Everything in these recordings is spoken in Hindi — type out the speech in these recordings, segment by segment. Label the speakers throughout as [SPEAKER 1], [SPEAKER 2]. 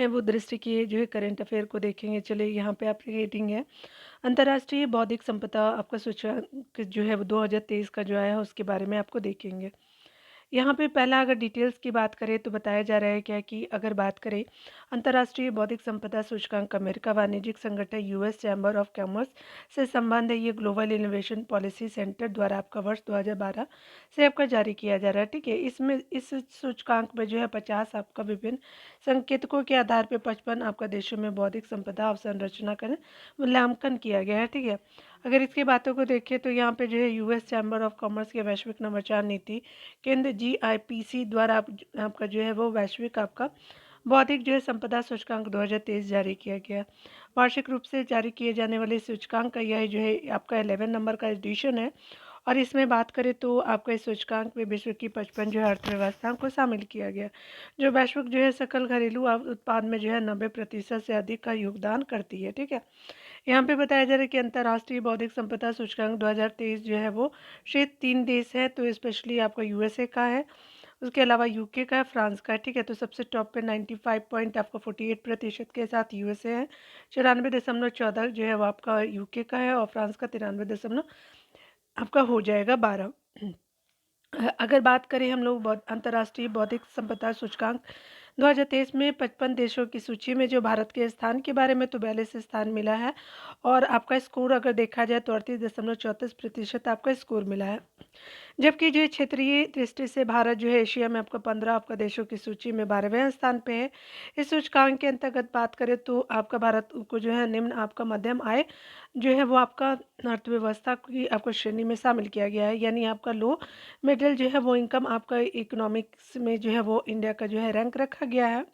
[SPEAKER 1] है वो दृष्टि की जो है करंट अफेयर को देखेंगे। चलिए यहाँ पे आपकी हेडिंग है, अंतर्राष्ट्रीय बौद्धिक संपदा आपका सूचकांक जो है वो 2023 का जो आया है उसके बारे में आपको देखेंगे। यहाँ पे पहला अगर डिटेल्स की बात करें तो बताया जा रहा है क्या कि अगर बात करें अंतर्राष्ट्रीय बौद्धिक संपदा सूचकांक अमेरिका वाणिज्यिक संगठन यूएस चैम्बर ऑफ कॉमर्स से संबंध है। ये ग्लोबल इनोवेशन पॉलिसी सेंटर द्वारा आपका वर्ष 2012 से आपका जारी किया जा रहा है। ठीक है, इसमें इस सूचकांक में जो है 50 आपका विभिन्न संकेतकों के आधार पर 55 आपका देशों में बौद्धिक संपदा अवसंरचना का मूल्यांकन किया गया है। ठीक है, अगर इसकी बातों को देखें तो यहाँ पे जो है यूएस चैम्बर ऑफ कॉमर्स के वैश्विक नवाचार नीति केंद्र जीआईपीसी द्वारा आपका जो है वो वैश्विक आपका बौद्धिक जो है संपदा सूचकांक 2023 जारी किया गया। वार्षिक रूप से जारी किए जाने वाले सूचकांक का यह जो है आपका 11 नंबर का एडिशन है। और इसमें बात करें तो आपका इस सूचकांक में विश्व की 55 जो है अर्थव्यवस्थाओं को शामिल किया गया, जो वैश्विक जो है सकल घरेलू उत्पाद में जो है 90% से अधिक का योगदान करती है। ठीक है, यहाँ पे बताया जा रहा है कि अंतर्राष्ट्रीय बौद्धिक संपदा सूचकांक 2023 जो है वो शीर्ष 3 देश है, तो स्पेशली आपका यूएसए का है, उसके अलावा यूके का है, फ्रांस का है। ठीक है, तो सबसे टॉप पे 95 पॉइंट आपका 48% के साथ यूएसए है, 94.14 जो है वो आपका यूके का है, और फ्रांस का 93 आपका हो जाएगा 12। अगर बात करें हम लोग अंतर्राष्ट्रीय बौद्धिक संपदा सूचकांक 2023 में 55 देशों की सूची में जो भारत के स्थान के बारे में तो 42 स्थान मिला है, और आपका स्कोर अगर देखा जाए तो 38.34% आपका स्कोर मिला है। जबकि जो क्षेत्रीय दृष्टि से भारत जो है एशिया में आपका 15 आपका देशों की सूची में 12वें स्थान पे है। इस सूचकांक के अंतर्गत बात करें तो आपका भारत को जो है निम्न आपका मध्यम आय जो है वो आपका अर्थव्यवस्था की आपको श्रेणी में शामिल किया गया है, यानी आपका लो मिडिल जो है वो इनकम आपका इकोनॉमिक्स में जो है वो इंडिया का जो है रैंक रखा गया है।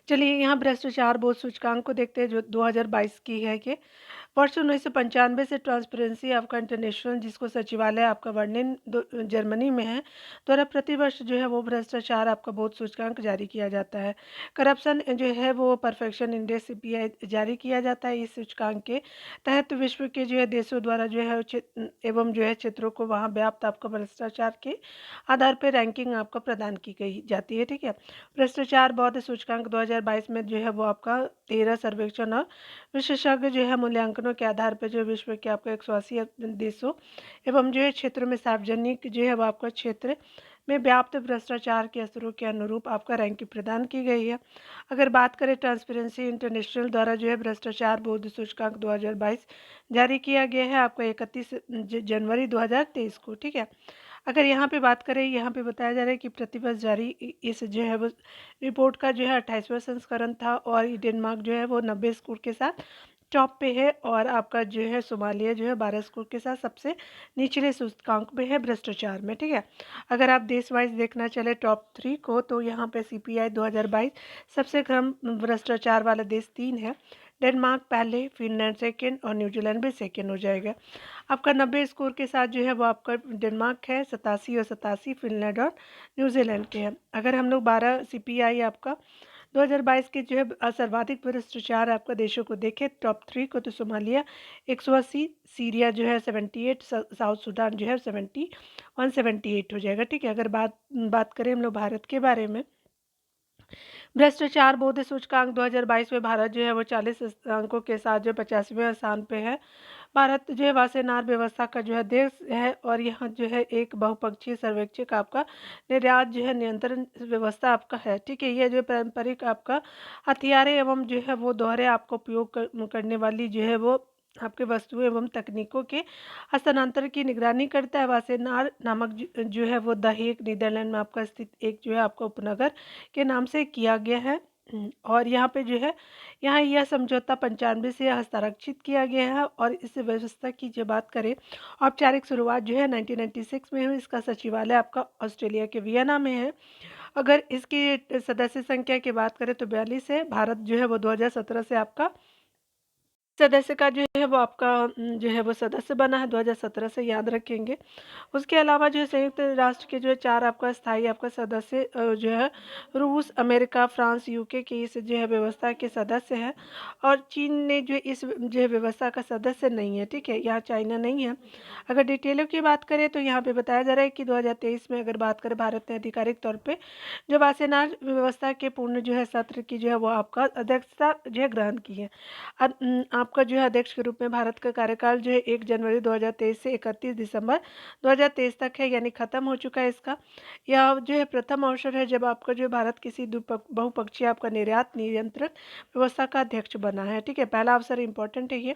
[SPEAKER 1] चलिए यहाँ भ्रष्टाचार बोध सूचकांक को देखते हैं जो 2022 की है कि वर्ष 1995 से ट्रांसपेरेंसी आपका इंटरनेशनल, जिसको सचिवालय आपका वर्णन जर्मनी में है, द्वारा प्रतिवर्ष जो है वो भ्रष्टाचार आपका बोध सूचकांक जारी किया जाता है। करप्शन जो है वो परफेक्शन इंडेक्स सीपीआई जारी किया जाता है। इस सूचकांक के तहत विश्व के जो है देशों द्वारा जो है एवं जो है क्षेत्रों को वहाँ व्याप्त आपका भ्रष्टाचार के आधार पर रैंकिंग आपको प्रदान की गई जाती है। ठीक है, भ्रष्टाचार बौद्ध सूचकांक 2022 में जो है वो आपका 13 सर्वेक्षण और विशेषज्ञ जो है मूल्यांकनों के आधार पर जो विश्व के आपको 180 देशों एवं जो है क्षेत्रों में सार्वजनिक जो है वो आपका क्षेत्र में व्याप्त भ्रष्टाचार के असरों के अनुरूप आपका रैंकिंग प्रदान की गई है। अगर बात करें ट्रांसपेरेंसी इंटरनेशनल द्वारा जो है भ्रष्टाचार बोध सूचकांक 2022 जारी किया गया है आपको 31 जनवरी 2023 को। ठीक है, अगर यहाँ पे बात करें, यहाँ पे बताया जा रहा है कि प्रतिवर्ष जारी इस जो है वो रिपोर्ट का जो है 28वां संस्करण था, और डेनमार्क जो है वो 90 स्कोर के साथ टॉप पे है, और आपका जो है सोमालिया जो है 12 स्कोर के साथ सबसे निचले सूचकांक में है भ्रष्टाचार में। ठीक है, अगर आप देश वाइज देखना चले टॉप 3 को, तो यहाँ पे सीपीआई 2022 सबसे कम भ्रष्टाचार वाला देश 3 है, डेनमार्क पहले, फिनलैंड सेकेंड, और न्यूजीलैंड भी सेकेंड हो जाएगा। आपका 90 स्कोर के साथ जो है वो आपका डेनमार्क है, 87 और 87 फिनलैंड और न्यूजीलैंड के हैं। अगर हम लोग 12 सीपीआई आपका 2022 के जो है सर्वाधिक भ्रष्टाचार आपका देशों को देखें टॉप 3 को, तो सोमालिया 180, सीरिया जो है 78, साउथ सूडान जो है 70, 178 हो जाएगा। ठीक है, अगर बात बात करें हम लोग भारत के बारे में, भ्रष्टाचार बोध सूचकांक 2022 में भारत जो है वो 40 अंकों के साथ जो 50वें स्थान पे है। भारत जो है वासेनार व्यवस्था का जो है देश है, और यहाँ जो है एक बहुपक्षीय सर्वेक्षक आपका निर्यात जो है नियंत्रण व्यवस्था आपका है। ठीक है, ये जो पारंपरिक आपका हथियारे एवं जो है वो दोहरे आपको उपयोग करने वाली जो है वो आपके वस्तुएं एवं तकनीकों के हस्तांतरण की निगरानी करता है। वासेनार नामक जो है वो द हेग नीदरलैंड में आपका स्थित एक जो है आपका उपनगर के नाम से किया गया है। और यहाँ पे जो है यहाँ यह समझौता 95 से हस्ताक्षरित किया गया है, और इस व्यवस्था की जो बात करें औपचारिक शुरुआत जो है 1996 में हुई। इसका सचिवालय आपका ऑस्ट्रेलिया के वियना में है। अगर इसकी सदस्य संख्या की बात करें तो 42 है। भारत जो है वो 2017 से आपका सदस्य का जो है वो आपका जो है वो सदस्य बना है 2017 से, याद रखेंगे। उसके अलावा जो है संयुक्त राष्ट्र के जो है 4 आपका स्थायी आपका सदस्य जो है रूस, अमेरिका, फ्रांस, यूके की इस जो है व्यवस्था के सदस्य हैं, और चीन ने जो इस जो है व्यवस्था का सदस्य नहीं है, ठीक है? यहाँ चाइना नहीं है। अगर डिटेलों की बात करें तो यहाँ पे बताया जा रहा है कि 2023 में अगर बात करें, भारत ने आधिकारिक तौर पे जो वासेनार व्यवस्था के पूर्ण जो है सत्र की जो है वो आपका अध्यक्षता जो है ग्रहण की है। आपका जो है अध्यक्ष के रूप में भारत का कार्यकाल जो है 1 जनवरी 2023 से 31 दिसंबर 2023 तक है, यानी खत्म हो चुका है इसका। यह जो है प्रथम अवसर है जब आपका जो है भारत किसी बहुपक्षीय आपका निर्यात नियंत्रण व्यवस्था का अध्यक्ष बना है, ठीक है? पहला अवसर इंपॉर्टेंट है ये।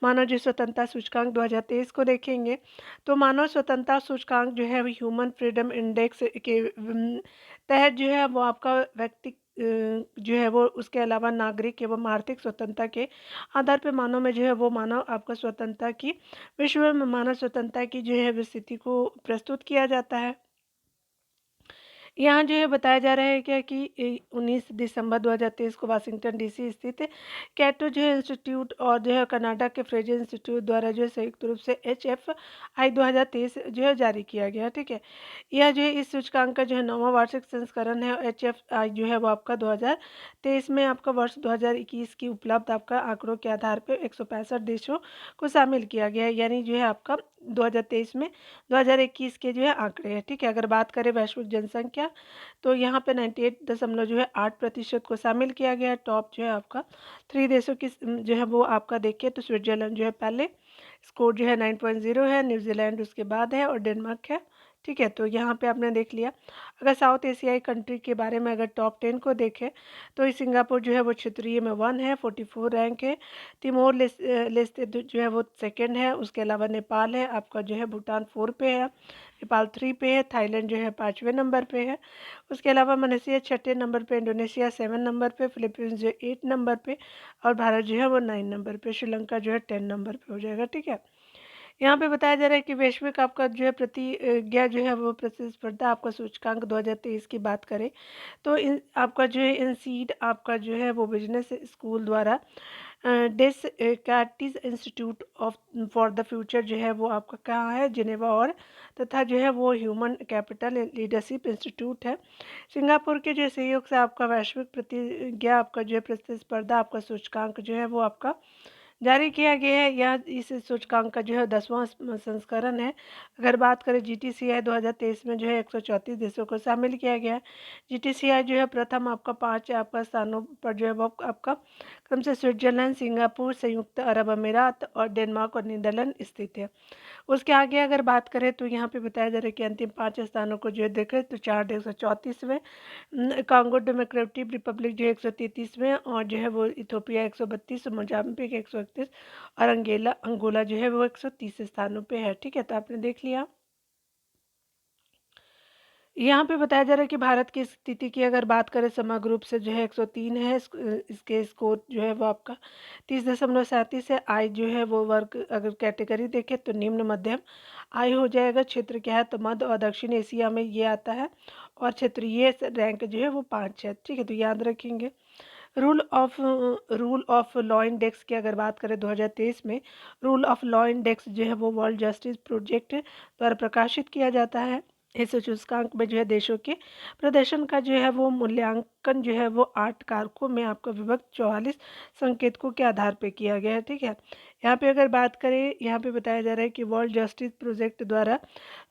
[SPEAKER 1] मानव जी स्वतंत्रता सूचकांक 2023 को देखेंगे तो मानव स्वतंत्रता सूचकांक जो है ह्यूमन फ्रीडम इंडेक्स के तहत जो है वो आपका व्यक्ति जो है वो उसके अलावा नागरिक एवं आर्थिक स्वतंत्रता के आधार पे मानव में जो है वो मानव आपका स्वतंत्रता की विश्व में मानव स्वतंत्रता की जो है स्थिति को प्रस्तुत किया जाता है। यहाँ जो है बताया जा रहा है क्या कि 19 दिसंबर 2023 को वाशिंगटन डीसी स्थित कैटो जो है इंस्टीट्यूट और जो है कनाडा के फ्रेजर इंस्टीट्यूट द्वारा जो है संयुक्त रूप से HFI 2023 जो है जारी किया गया, ठीक है? यह जो है इस सूचकांक का जो है 9वां वार्षिक संस्करण है, और HFI जो है वो आपका 2023 में आपका वर्ष 2021 की उपलब्ध आपका आंकड़ों के आधार पर 165 देशों को शामिल किया गया है, यानी जो है आपका 2023 में 2021 के जो है आंकड़े हैं, ठीक है? अगर बात करें वैश्विक जनसंख्या तो यहाँ पे 98 दशमलव जो है 8% को शामिल किया गया है। टॉप जो है आपका 3 देशों की जो है वो आपका देखिए तो स्विट्जरलैंड जो है पहले, स्कोर जो है 9.0 है, न्यूजीलैंड उसके बाद है, और डेनमार्क है, ठीक है? तो यहाँ पे आपने देख लिया। अगर साउथ एशियाई कंट्री के बारे में अगर टॉप 10 को देखें तो सिंगापुर जो है वो क्षेत्रीय में 1 है, 44 रैंक है। तिमोर लेस्ते जो है वो सेकंड है। उसके अलावा नेपाल है आपका जो है, भूटान 4 पे है, नेपाल 3 पे है, थाईलैंड जो है 5वें नंबर पे है। उसके अलावा मलेशिया 6ठे नंबर पे, इंडोनेशिया 7 नंबर पे, फिलीपींस जो है 8 नंबर पे, और भारत जो है वो 9 नंबर पे, श्रीलंका जो है 10 नंबर पे हो जाएगा, ठीक है? यहाँ पे बताया जा रहा है कि वैश्विक आपका जो है प्रतिज्ञा जो है वो प्रतिस्पर्धा आपका सूचकांक 2023 की बात करें तो इन आपका जो है इनसीड आपका जो है वो बिजनेस स्कूल द्वारा डेस कैटिस institute of for the future जो है वो आपका कहाँ है, जिनेवा, और तथा जो है वो ह्यूमन कैपिटल लीडरशिप इंस्टीट्यूट है सिंगापुर के जो सहयोग से आपका वैश्विक प्रतिज्ञा आपका जो है प्रतिस्पर्धा आपका सूचकांक जो है वो आपका जारी किया गया है। यह इस सूचकांक का जो है 10वां संस्करण है। अगर बात करें जीटीसीआई 2023 में जो है 134 देशों को शामिल किया गया है। जीटीसीआई जो है प्रथम आपका 5 आपका स्थानों पर जो है वो आपका क्रम से स्विट्जरलैंड, सिंगापुर, संयुक्त अरब अमीरात और डेनमार्क और नीदरलैंड स्थित है। उसके आगे अगर बात करें तो यहाँ पे बताया जा रहा है कि अंतिम 5 स्थानों को जो है देखें तो चाड 134वें, कांगो डेमोक्रेटिक रिपब्लिक जो है 133वें, और जो है वो इथोपिया 132, मोजाम्बिक 131, और अंगोला जो है वो 130 स्थानों पे है, ठीक है? तो आपने देख लिया। यहाँ पे बताया जा रहा है कि भारत की स्थिति की अगर बात करें समग्र रूप से जो है 103 है, इसके स्कोर जो है वो आपका 30.37 है। आय जो है वो वर्ग अगर कैटेगरी देखें तो निम्न मध्यम आय हो जाएगा। क्षेत्र क्या है तो मध्य और दक्षिण एशिया में ये आता है, और क्षेत्रीय रैंक जो है वो 5 है, ठीक है? तो याद रखेंगे। रूल ऑफ लॉ इंडेक्स की अगर बात करें 2023 में, रूल ऑफ लॉ इंडेक्स जो है वो वर्ल्ड जस्टिस प्रोजेक्ट द्वारा प्रकाशित किया जाता है। इस सूचकांक में जो है देशों के प्रदर्शन का जो है वो मूल्यांकन जो है वो 8 कारकों में आपका विभक्त 44 संकेतकों के आधार पे किया गया है, ठीक है? यहाँ पे अगर बात करें, यहाँ पे बताया जा रहा है कि वर्ल्ड जस्टिस प्रोजेक्ट द्वारा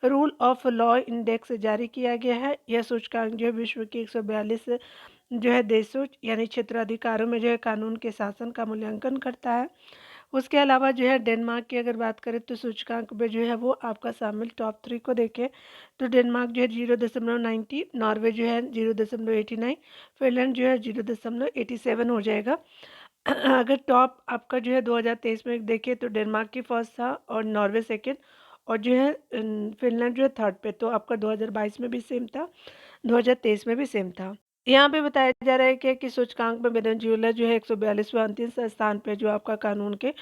[SPEAKER 1] रूल ऑफ लॉ इंडेक्स जारी किया गया है। यह सूचकांक जो है विश्व के 142 जो है देशों यानी क्षेत्राधिकारों में जो है कानून के शासन का मूल्यांकन करता है। उसके अलावा जो है डेनमार्क की अगर बात करें तो सूचकांक में जो है वो आपका शामिल टॉप 3 को देखें तो डेनमार्क जो है 0.90, नॉर्वे जो है 0.89, फिनलैंड जो है 0.87 हो जाएगा। अगर टॉप आपका जो है 2023 में देखें तो डेनमार्क की फर्स्ट था, और नॉर्वे सेकेंड, और जो है फिनलैंड जो है थर्ड पे। तो आपका 2022 में भी सेम था, 2023 में भी सेम था। यहाँ पे बताया जा रहा है कि सूचकांक में वेनेजुएला जो है 142वां अंतिम स्थान पे, जो आपका कानून के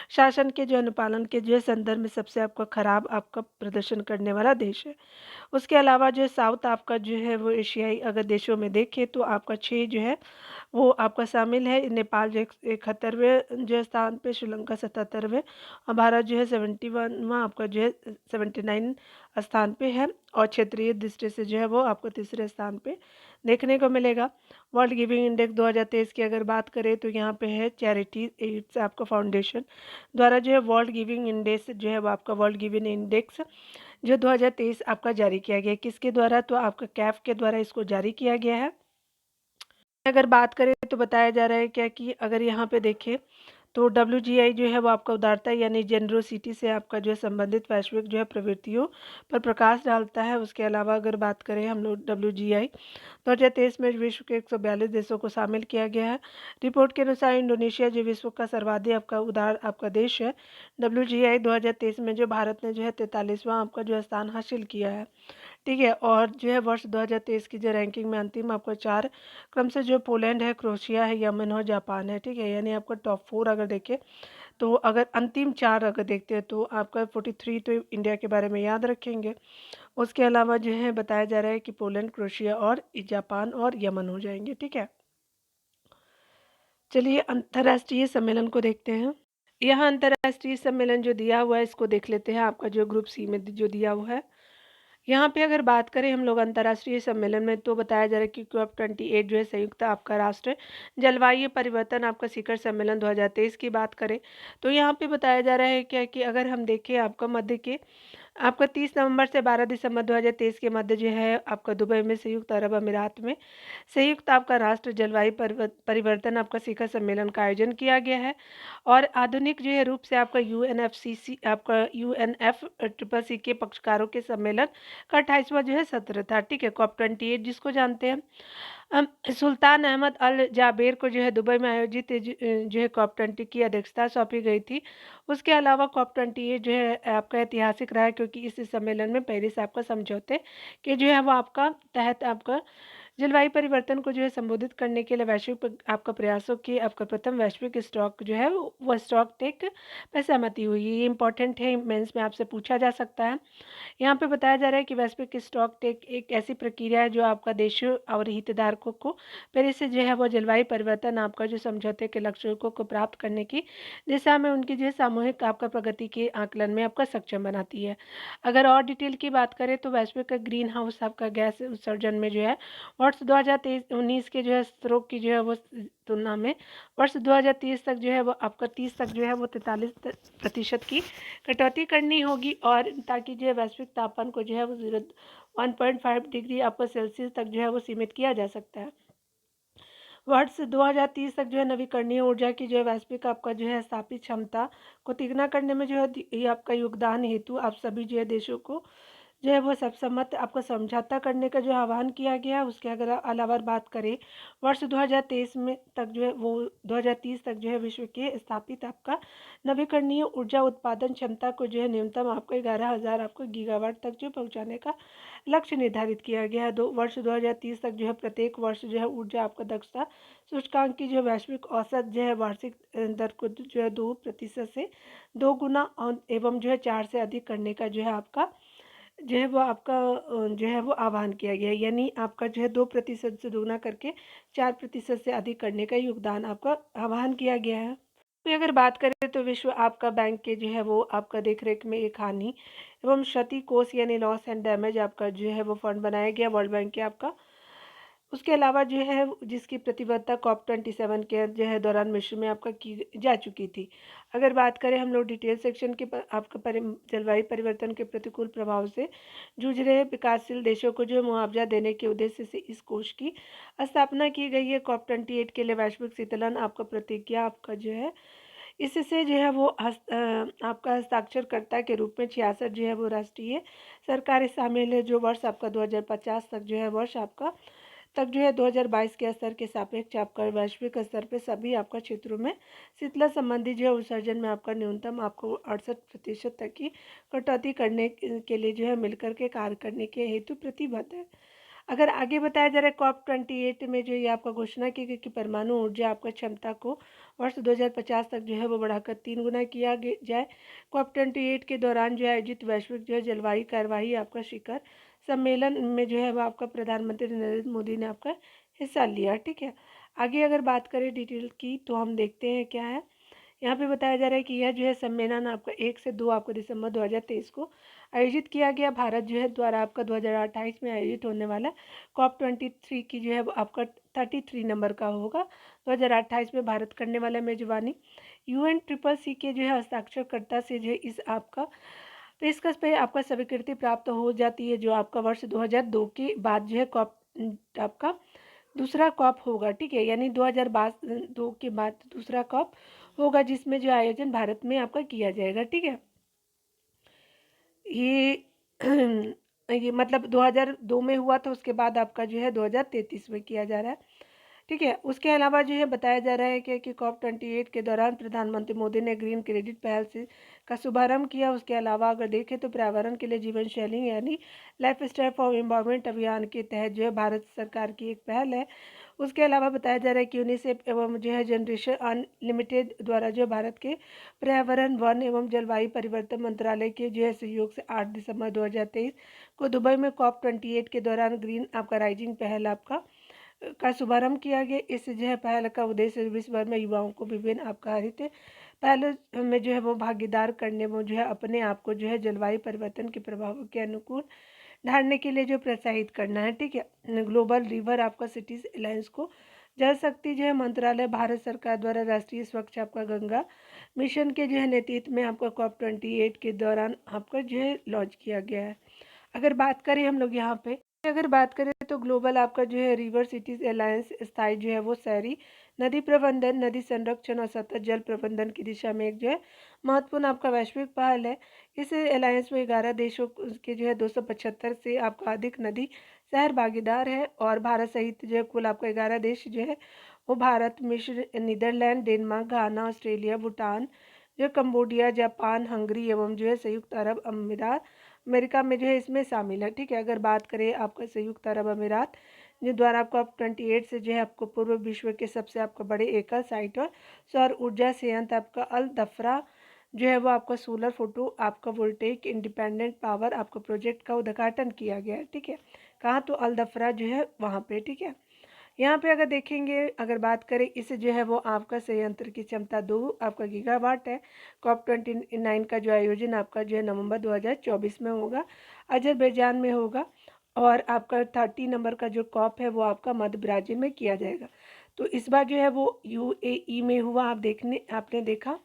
[SPEAKER 1] शासन के जो अनुपालन के जो है संदर्भ में सबसे आपका खराब आपका प्रदर्शन करने वाला देश है। उसके अलावा जो है साउथ आपका जो है वो एशियाई अगर देशों में देखें तो आपका 6 जो है वो आपका शामिल है। नेपाल जो 71वें जो है स्थान पे, श्रीलंका 77वें और भारत जो है 71वां आपका जो है 79 स्थान पे है। और क्षेत्रीय दृष्टि से जो है वो आपको तीसरे स्थान पे देखने को मिलेगा। वर्ल्ड गिविंग इंडेक्स 2023 की अगर बात करें तो यहाँ पे है चैरिटी एड्स आपका फाउंडेशन द्वारा जो है वर्ल्ड गिविंग इंडेक्स जो है वो आपका वर्ल्ड गिविंग इंडेक्स जो 2023 आपका जारी किया गया है। किसके द्वारा? तो आपका कैफ के द्वारा इसको जारी किया गया है। अगर बात करें तो बताया जा रहा है क्या कि अगर यहाँ पे देखें तो डब्ल्यूजीआई जो है वो आपका उदारता यानी जेनरोसिटी से आपका जो है संबंधित वैश्विक जो है प्रवृत्तियों पर प्रकाश डालता है। उसके अलावा अगर बात करें हम लोग डब्ल्यूजीआई 2023 में विश्व के 142 देशों को शामिल किया गया है। रिपोर्ट के अनुसार इंडोनेशिया जो विश्व का सर्वाधिक आपका उदार आपका देश है। डब्ल्यूजीआई 2023 में जो भारत ने जो है 43वां आपका जो है स्थान हासिल किया है। ठीक है। और जो है वर्ष 2023 की जो रैंकिंग में अंतिम आपको 4 क्रम से जो पोलैंड है, क्रोएशिया है, यमन और जापान है। ठीक है, यानी आपका टॉप 4 अगर देखें तो अगर अंतिम 4 अगर देखते हैं तो आपका 43 तो इंडिया के बारे में याद रखेंगे। उसके अलावा जो है बताया जा रहा है कि पोलैंड, क्रोएशिया और जापान और यमन हो जाएंगे। ठीक है, चलिए अंतर्राष्ट्रीय सम्मेलन को देखते हैं। यहाँ अंतर्राष्ट्रीय सम्मेलन जो दिया हुआ है इसको देख लेते हैं। आपका जो ग्रुप सी में जो दिया हुआ है, यहाँ पे अगर बात करें हम लोग अंतर्राष्ट्रीय सम्मेलन में तो बताया जा रहा है कि COP28 जो है संयुक्त आपका राष्ट्र जलवायु परिवर्तन आपका शिखर सम्मेलन 2023 की बात करें तो यहाँ पे बताया जा रहा है क्या कि अगर हम देखें आपका मध्य के आपका 30 नवंबर से 12 दिसंबर 2023 के मध्य जो है आपका दुबई में संयुक्त अरब अमीरात में संयुक्त आपका राष्ट्र जलवायु परिवर्तन आपका शिखर सम्मेलन का आयोजन किया गया है। और आधुनिक जो है रूप से आपका यूएनएफसीसी आपका यूएनएफ ट्रिपल सी के पक्षकारों के सम्मेलन का 28वां जो है सत्र था। ठीक है, COP28 जिसको जानते हैं। सुल्तान अहमद अल जाबेर को जो है दुबई में आयोजित जो है COP20 की अध्यक्षता सौंपी गई थी। उसके अलावा COP28 जो है आपका ऐतिहासिक रहा है क्योंकि इस सम्मेलन में पेरिस आपका समझौते के जो है वो आपका तहत आपका जलवायु परिवर्तन को जो है संबोधित करने के लिए वैश्विक आपका प्रयासों की आपका प्रथम वैश्विक स्टॉक जो है वो स्टॉक टेक पर सहमति हुई। ये इंपॉर्टेंट है, मेंस में आपसे पूछा जा सकता है। यहाँ पे बताया जा रहा है कि वैश्विक स्टॉक टेक एक ऐसी प्रक्रिया है जो आपका देशों और हितधारकों को पेरिस से जो है वो जलवायु परिवर्तन आपका जो समझौते के लक्ष्यों को प्राप्त करने की दिशा में उनकी जो है सामूहिक आपका प्रगति के आकलन में आपका सक्षम बनाती है। अगर और डिटेल की बात करें तो वैश्विक ग्रीन हाउस आपका गैस उत्सर्जन में जो है वर्ष 2023-19 के जो है स्रोत की जो है वो तुलना में वर्ष 2030 तक जो है वो आपका 30 तक जो है वो 43% की कटौती करनी होगी। और ताकि जो है वैश्विक तापमान को जो है वो 1.5 डिग्री आपको सेल्सियस तक जो है वो सीमित किया जा सकता है। वर्ष 2030 तक जो है नवीकरणीय ऊर्जा की जो है वैश्विक आपका जो है स्थापित क्षमता को तिगुना करने में जो है ये आपका योगदान हेतु आप सभी जो है देशों को जो है वो सर्वसम्मत आपको समझौता करने का जो आह्वान किया गया है। उसके अगर अलावा बात करें वर्ष 2023 में तक जो है वो 2030 तक जो है विश्व के स्थापित आपका नवीकरणीय ऊर्जा उत्पादन क्षमता को जो है न्यूनतम आपको 11,000 आपको गीगावाट तक जो पहुंचाने का लक्ष्य निर्धारित किया गया है। वर्ष 2030 तक जो है प्रत्येक वर्ष जो है ऊर्जा आपका दक्षता सूचकांक की जो वैश्विक औसत जो है वार्षिक दर को जो है 2% से 2 गुना एवं जो है 4 से अधिक करने का जो है आपका जो है वो आपका जो है वो आह्वान किया गया है। यानी आपका जो है 2% से दोगुना करके 4% से अधिक करने का योगदान आपका आह्वान किया गया है। तो अगर बात करें तो विश्व आपका बैंक के जो है वो आपका देखरेख में एक हानि एवं क्षति कोष यानी लॉस एंड डैमेज आपका जो है वो फंड बनाया गया वर्ल्ड बैंक के आपका। उसके अलावा जो है जिसकी प्रतिबद्धता COP27 के जो है दौरान मिस्र में आपका की जा चुकी थी। अगर बात करें हम लोग डिटेल सेक्शन के आपका जलवायु परिवर्तन के प्रतिकूल प्रभाव से जूझ रहे विकासशील देशों को जो मुआवजा देने के उद्देश्य से इस कोष की स्थापना की गई है। COP28 के लिए वैश्विक शीतलन आपका प्रतिज्ञा आपका जो है इससे जो है वो आपका हस्ताक्षरकर्ता के रूप में 66 जो है वो राष्ट्रीय सरकारें शामिल है। जो वर्ष आपका 2050 तक जो है वर्ष आपका तक जो है 2022 के स्तर के सापेक्ष आपका वैश्विक स्तर पे सभी आपका क्षेत्रों में शीतलहर संबंधी जो है उत्सर्जन में आपका न्यूनतम आपको 68% तक की कटौती करने के लिए जो है मिलकर के कार्य करने के हेतु प्रतिबद्ध है। अगर आगे बताया जा रहा है कॉप 28 में जो ये आपका घोषणा की गई कि परमाणु ऊर्जा आपका क्षमता को वर्ष 2050 तक जो है वो बढ़ाकर 3 गुना किया जाए। कॉप 28 के दौरान जो है आयोजित वैश्विक जो है जलवायु कार्यवाही आपका शिखर सम्मेलन में जो है वो आपका प्रधानमंत्री नरेंद्र मोदी ने आपका हिस्सा लिया। ठीक है, आगे अगर बात करें डिटेल की तो हम देखते हैं क्या है। यहाँ पे बताया जा रहा है कि यह जो है सम्मेलन आपका 1 से 2 आपको दिसंबर 2023 को आयोजित किया गया। भारत जो है द्वारा आपका 2028 में आयोजित होने वाला कॉप 23 की जो है वो आपका 33 नंबर का होगा। 2028 में भारत करने वाला मेजबानी। UN CCC के जो है हस्ताक्षरकर्ता से जो है इस आपका पेशकश पे आपका स्वीकृति प्राप्त हो जाती है, जो आपका वर्ष 2002 के बाद जो है कॉप आपका दूसरा कॉप होगा। ठीक है, यानी 2022 के बाद दूसरा कॉप होगा जिसमें जो आयोजन भारत में आपका किया जाएगा। ठीक है, ये ये मतलब 2002 में हुआ था, उसके बाद आपका जो है 2033 में किया जा रहा है। ठीक है, उसके अलावा जो है बताया जा रहा है कि कॉप 28 के दौरान प्रधानमंत्री मोदी ने ग्रीन क्रेडिट पहल से का शुभारंभ किया। उसके अलावा अगर देखें तो पर्यावरण के लिए जीवन शैली यानी लाइफ स्टाइल फॉर एनवायरनमेंट अभियान के तहत जो है भारत सरकार की एक पहल है। उसके अलावा बताया जा रहा है कि यूनिसेफ एवं जो है जनरेशन अनलिमिटेड द्वारा जो भारत के पर्यावरण वन एवं जलवायु परिवर्तन मंत्रालय के जो है सहयोग से 8 दिसंबर 2023 को दुबई में कॉप 28 के दौरान ग्रीन आपका राइजिंग पहल आपका का शुभारंभ किया गया। इस जो है पहल का उद्देश्य विश्व भर में युवाओं को विभिन्न आपका हरित पहलों में जो है वो भागीदार करने वो जो है अपने आप को जो है जलवायु परिवर्तन के प्रभावों के अनुकूल ढालने के लिए जो प्रोत्साहित करना है। ठीक है, ग्लोबल रिवर आपका सिटीज अलायंस को जल शक्ति जो है मंत्रालय भारत सरकार द्वारा राष्ट्रीय स्वच्छ आपका गंगा मिशन के जो है नेतृत्व में आपका कॉप 28 के दौरान आपका जो है लॉन्च किया गया है। अगर बात करें हम लोग यहाँ पे अगर बात करें तो ग्लोबल आपका जो है रिवर सिटीज अलायंस स्थायी जो है वो शहरी नदी प्रबंधन, नदी संरक्षण और सतत जल प्रबंधन की दिशा में एक जो है महत्वपूर्ण आपका वैश्विक पहल है। इस अलायंस में 11 देशों के जो है 275 से आपका अधिक नदी शहर भागीदार है और भारत सहित जो है कुल आपका 11 देश जो है वो भारत, मिस्र, नीदरलैंड, डेनमार्क, घाना, ऑस्ट्रेलिया, भूटान, जो कंबोडिया, जापान, हंगरी एवं जो है संयुक्त अरब अमीरात अमेरिका में जो है इसमें शामिल है। ठीक है, अगर बात करें आपका संयुक्त अरब अमीरात जो द्वारा आपको आप 28 से जो है आपको पूर्व विश्व के सबसे आपका बड़े एकल साइट और सौर ऊर्जा संयंत्र आपका अल दफरा जो है वो आपका सोलर फोटो आपका वोल्टेक इंडिपेंडेंट पावर आपका प्रोजेक्ट का उद्घाटन किया गया है। ठीक है, कहाँ तो अल दफरा जो है वहाँ पे। ठीक है, यहाँ पे अगर देखेंगे अगर बात करें इस जो है वो आपका संयंत्र की क्षमता 2 आपका गीगावाट है। कॉप 29 का जो आयोजन आपका जो है नवंबर 2024 में होगा, अजरबैजान में होगा और आपका 30 नंबर का जो कॉप है वो आपका मध्य ब्राज़ील में किया जाएगा। तो इस बार जो है वो UAE में हुआ, आपने देखा।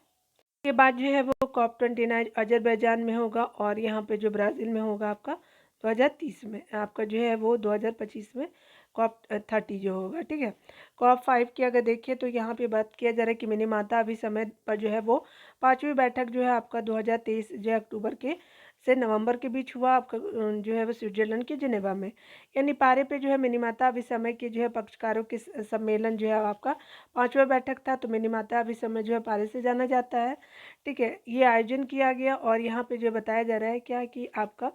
[SPEAKER 1] के बाद जो है वो कॉप 29 अजरबैजान में होगा और यहाँ पे जो ब्राज़ील में होगा आपका 2030 में, आपका जो है वो 2025 में कॉप 30 जो होगा। ठीक है, कॉप 5 की अगर देखिए तो यहाँ पे बात किया जा रहा है कि मिनीमाता अभी समय पर जो है वो 5वीं बैठक जो है आपका 2023 जो है अक्टूबर के से नवंबर के बीच हुआ आपका जो है वो स्विट्जरलैंड के जिनेवा में। यानी पारे पे जो है मिनीमाता अभिसमय के जो है पक्षकारों के सम्मेलन जो है आपका 5वां बैठक था। तो मिनीमाता अभिसमय जो है पारे से जाना जाता है। ठीक है, ये आयोजन किया गया और यहाँ पे जो बताया जा रहा है क्या कि आपका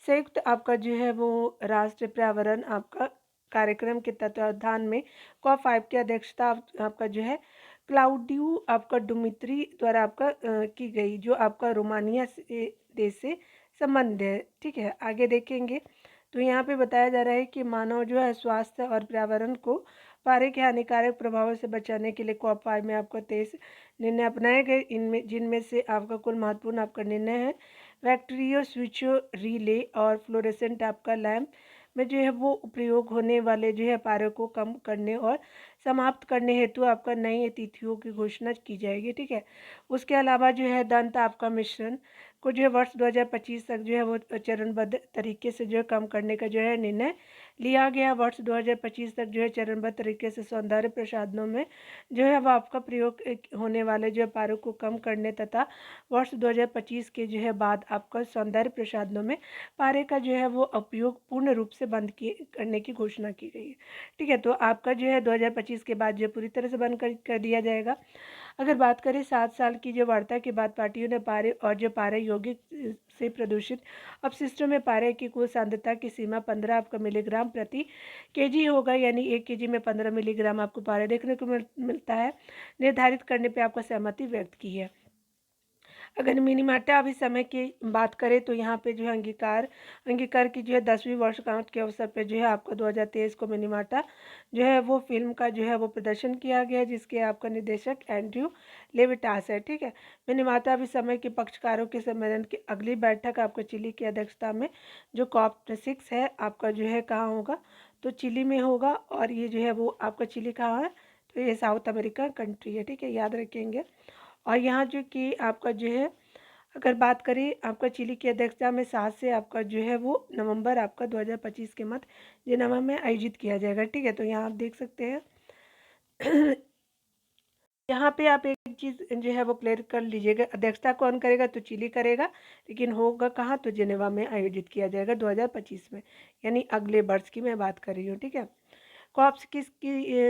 [SPEAKER 1] संयुक्त आपका जो है वो राष्ट्रीय पर्यावरण आपका कार्यक्रम के तत्वावधान में कॉप 5 की अध्यक्षता आपका जो है क्लाउडियो आपका डुमित्री द्वारा आपका की गई, जो आपका रोमानिया से देश से संबंध है। ठीक है, आगे देखेंगे तो यहाँ पे बताया जा रहा है कि मानव जो है स्वास्थ्य और पर्यावरण को पारे के हानिकारक प्रभावों से बचाने के लिए कॉप 5 में आपका 23 निर्णय अपनाए गए, इनमें जिनमें से आपका कुल महत्वपूर्ण आपका निर्णय है बैक्टीरियो स्विचो रिले और फ्लोरेसेंट आपका लैम्प में जो है वो प्रयोग होने वाले जो है पारे को कम करने और समाप्त करने हेतु आपका नई तिथियों की घोषणा की जाएगी। ठीक है, उसके अलावा जो है दंत आपका मिश्रण को जो है वर्ष 2025 तक जो है वो चरणबद्ध तरीके से जो है कम करने का जो है निर्णय लिया गया। वर्ष 2025 तक जो है चरणबद्ध तरीके से सौंदर्य प्रसाधनों में जो है वो आपका प्रयोग होने वाले जो है पारों को कम करने तथा वर्ष 2025 के जो है बाद आपका सौंदर्य प्रसाधनों में पारे का जो है वो उपयोग पूर्ण रूप से बंद करने की घोषणा की गई है। ठीक है, तो आपका जो है 2025 2025 के बाद जो पूरी तरह से बंद कर दिया जाएगा। अगर बात करें 7 साल की जो वार्ता के बाद पार्टियों ने पारे और जो पारा यौगिक से प्रदूषित अपशिष्टों में पारे की कुल सांद्रता की सीमा 15 आपका मिलीग्राम प्रति केजी होगा, यानी 1 केजी में 15 मिलीग्राम आपको पारा देखने को मिलता है, निर्धारित करने पर आपका सहमति व्यक्त की है। अगर मिनीमाटा अभी समय की बात करें तो यहाँ पे जो है अंगीकार की जो है 10वीं वर्षगांठ के अवसर पे जो है आपका 2023 को मिनीमाटा जो है वो फिल्म का जो है वो प्रदर्शन किया गया, जिसके आपका निर्देशक एंड्रयू लेविटास है। ठीक है, मिनीमाटा अभी समय के पक्षकारों के सम्मेलन की अगली बैठक आपका चिली की अध्यक्षता में जो COP6 है आपका जो है कहाँ होगा, तो चिली में होगा। और ये जो है वो आपका चिली कहाँ है, तो ये साउथ अमेरिका कंट्री है। ठीक है, याद रखेंगे। और यहाँ जो कि आपका जो है अगर बात करें आपका चिली की अध्यक्षता में 7 से आपका जो है वो नवंबर आपका 2025 के मध्य जिनेवा में आयोजित किया जाएगा। ठीक है, तो यहाँ आप देख सकते हैं यहाँ पे आप एक चीज़ जो है वो क्लियर कर लीजिएगा, अध्यक्षता कौन करेगा, तो चिली करेगा, लेकिन होगा कहाँ, तो जिनेवा में आयोजित किया जाएगा 2025 में, यानी अगले वर्ष की मैं बात कर रही हूँ। ठीक है, कॉप्स की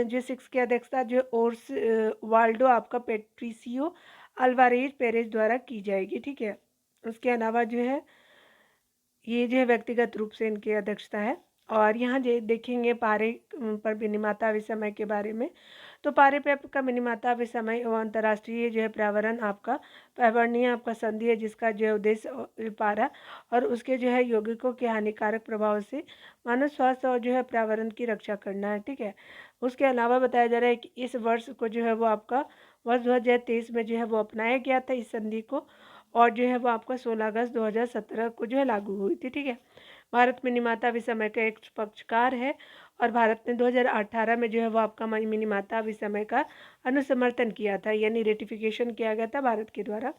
[SPEAKER 1] जो 6 की अध्यक्षता जो ओर्स वाल्डो आपका पेट्रिसियो अल्वारेज पेरेज द्वारा की जाएगी। ठीक है, उसके अलावा जो है ये जो है व्यक्तिगत रूप से इनकी अध्यक्षता है। और यहाँ जो देखेंगे पारे पर विनिमाता विसमय के बारे में, तो पारे पे आपका विनिमाता विसमय एवं अंतर्राष्ट्रीय जो है पर्यावरण आपका पर्यावरणीय आपका संधि है, जिसका जो उद्देश्य पारा और उसके जो है यौगिकों के हानिकारक प्रभाव से मानव स्वास्थ्य और जो है पर्यावरण की रक्षा करना है। ठीक है, उसके अलावा बताया जा रहा है कि इस वर्ष को जो है वो आपका वर्ष 2023 में जो है वो अपनाया गया था इस संधि को, और जो है वो आपका 16 अगस्त 2017 को जो है लागू हुई थी। ठीक है, भारत मिनीमाता विसमय का एक पक्षकार है और भारत ने 2018 में जो है वो आपका मिनीमाता विसमय का अनुसमर्थन किया था, यानी रेटिफिकेशन किया गया था भारत के द्वारा।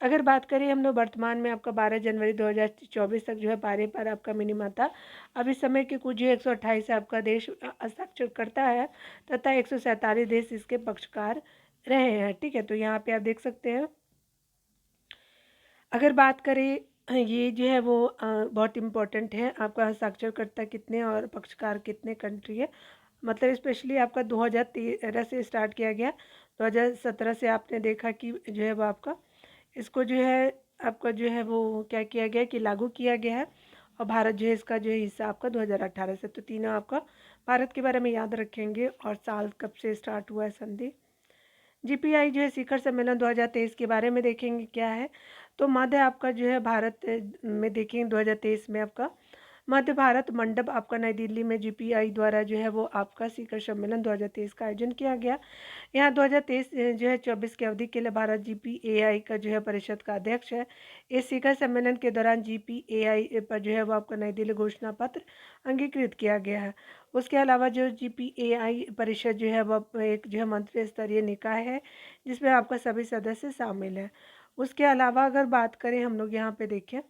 [SPEAKER 1] अगर बात करें हम लोग वर्तमान में आपका 12 जनवरी 2024 तक जो है पारे पर आपका मिनीमाता अभी समय के कुछ जो 128 आपका देश हस्ताक्षर करता है तथा 147 देश इसके पक्षकार रहे हैं। ठीक है, तो यहाँ पे आप देख सकते हैं। अगर बात करें ये जो है वो बहुत इम्पोर्टेंट है, आपका हस्ताक्षरकर्ता कितने और पक्षकार कितने कंट्री है, मतलब स्पेशली आपका 2013 से स्टार्ट किया गया, 2017 से आपने देखा कि जो है वो आपका इसको जो है आपका जो है वो क्या किया गया कि लागू किया गया है, और भारत जो है इसका जो है हिस्सा आपका 2018 से। तो तीनों आपका भारत के बारे में याद रखेंगे और साल कब से स्टार्ट हुआ है संधि। GPI जो है शिखर सम्मेलन 2023 के बारे में देखेंगे क्या है, तो मध्य आपका जो है भारत में देखेंगे 2023 में आपका मध्य भारत मंडप आपका नई दिल्ली में GPI द्वारा जो है वो आपका शिखर सम्मेलन 2023 का आयोजन किया गया। यहाँ 2023 जो है 24 की अवधि के लिए भारत GPAI का जो है परिषद का अध्यक्ष है। इस शिखर सम्मेलन के दौरान GPAI पर जो है वो आपका नई दिल्ली घोषणा पत्र अंगीकृत किया गया है। उसके अलावा जो GPAI परिषद जो है वो एक जो है मंत्री स्तरीय निकाय है, जिसमें आपका सभी सदस्य शामिल हैं। उसके अलावा अगर बात करें हम लोग यहाँ पे देखें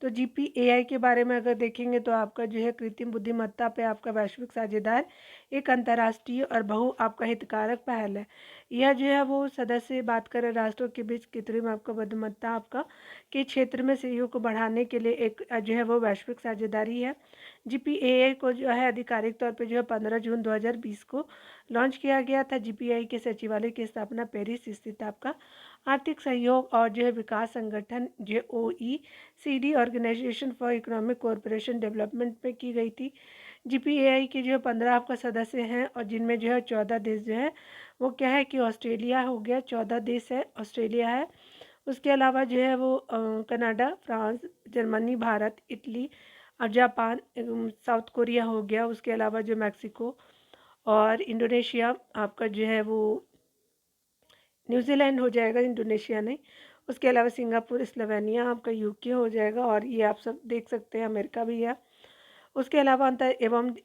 [SPEAKER 1] तो GPAI के बारे में अगर देखेंगे तो आपका जो है कृत्रिम बुद्धिमत्ता पे आपका वैश्विक साझेदार एक अंतर्राष्ट्रीय और बहु आपका हितकारक पहल है। यह जो है वो सदस्य बात करें राष्ट्रों के बीच कृत्रिम आपका बुद्धिमत्ता आपका के क्षेत्र में सहयोग को बढ़ाने के लिए एक जो है वो वैश्विक साझेदारी है। GPAI को जो है आधिकारिक तौर पर जो है 15 जून 2020 को लॉन्च किया गया था। GPAI के सचिवालय की स्थापना पेरिस स्थित आपका आर्थिक सहयोग और जो है विकास संगठन जो OECD organisation for economic cooperation development में की गई थी। GPAI के जो 15 आपका सदस्य हैं और जिनमें जो है 14 देश जो है वो क्या है कि ऑस्ट्रेलिया हो गया, 14 देश है, ऑस्ट्रेलिया है। उसके अलावा जो है वो Canada, France, Germany, Bharat, Italy और जापान, साउथ कोरिया हो गया। उसके अलावा जो मैक्सिको और इंडोनेशिया आपका जो है वो न्यूजीलैंड हो जाएगा, इंडोनेशिया नहीं। उसके अलावा सिंगापुर, स्लोवेनिया आपका UK हो जाएगा, और ये आप सब देख सकते हैं अमेरिका भी है। उसके अलावा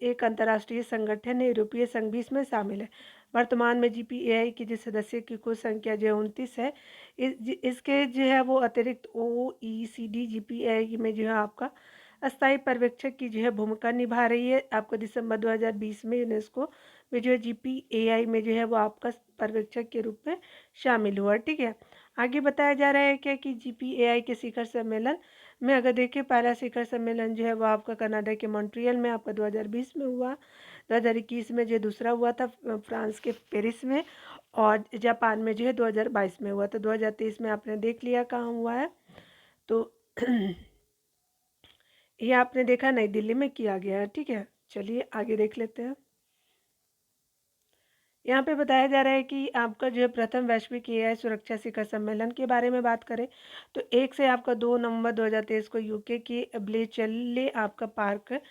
[SPEAKER 1] एक अंतर्राष्ट्रीय संगठन है यूरोपीय संघ भी इसमें शामिल है। वर्तमान में GPAI की जो सदस्य की कुल संख्या जो 29 है। इसके जो है वो अतिरिक्त OECD GPAI में जो है आपका अस्थायी पर्यवेक्षक की जो है भूमिका निभा रही है। आपको दिसंबर 2020 में यूनेस्को में जो है GPAI में जो है वो आपका पर्यवेक्षक के रूप में शामिल हुआ। ठीक है, आगे बताया जा रहा है क्या कि GPAI के शिखर सम्मेलन में अगर देखिए पहला शिखर सम्मेलन जो है वो आपका कनाडा के मॉन्ट्रियल में आपका 2020 में हुआ। 2021 में जो दूसरा हुआ था फ्रांस के पेरिस में, और जापान में जो है 2022 में हुआ। तो 2023 में आपने देख लिया कहाँ हुआ है। तो ये आपने देखा नई दिल्ली में किया गया है, ठीक है। चलिए आगे देख लेते हैं। यहाँ पे बताया जा रहा है कि आपका जो है प्रथम वैश्विक एआई सुरक्षा शिखर सम्मेलन के बारे में बात करें तो 1 से आपका 2 नवंबर 2023 को यूके के ब्लेचले आपका पार्क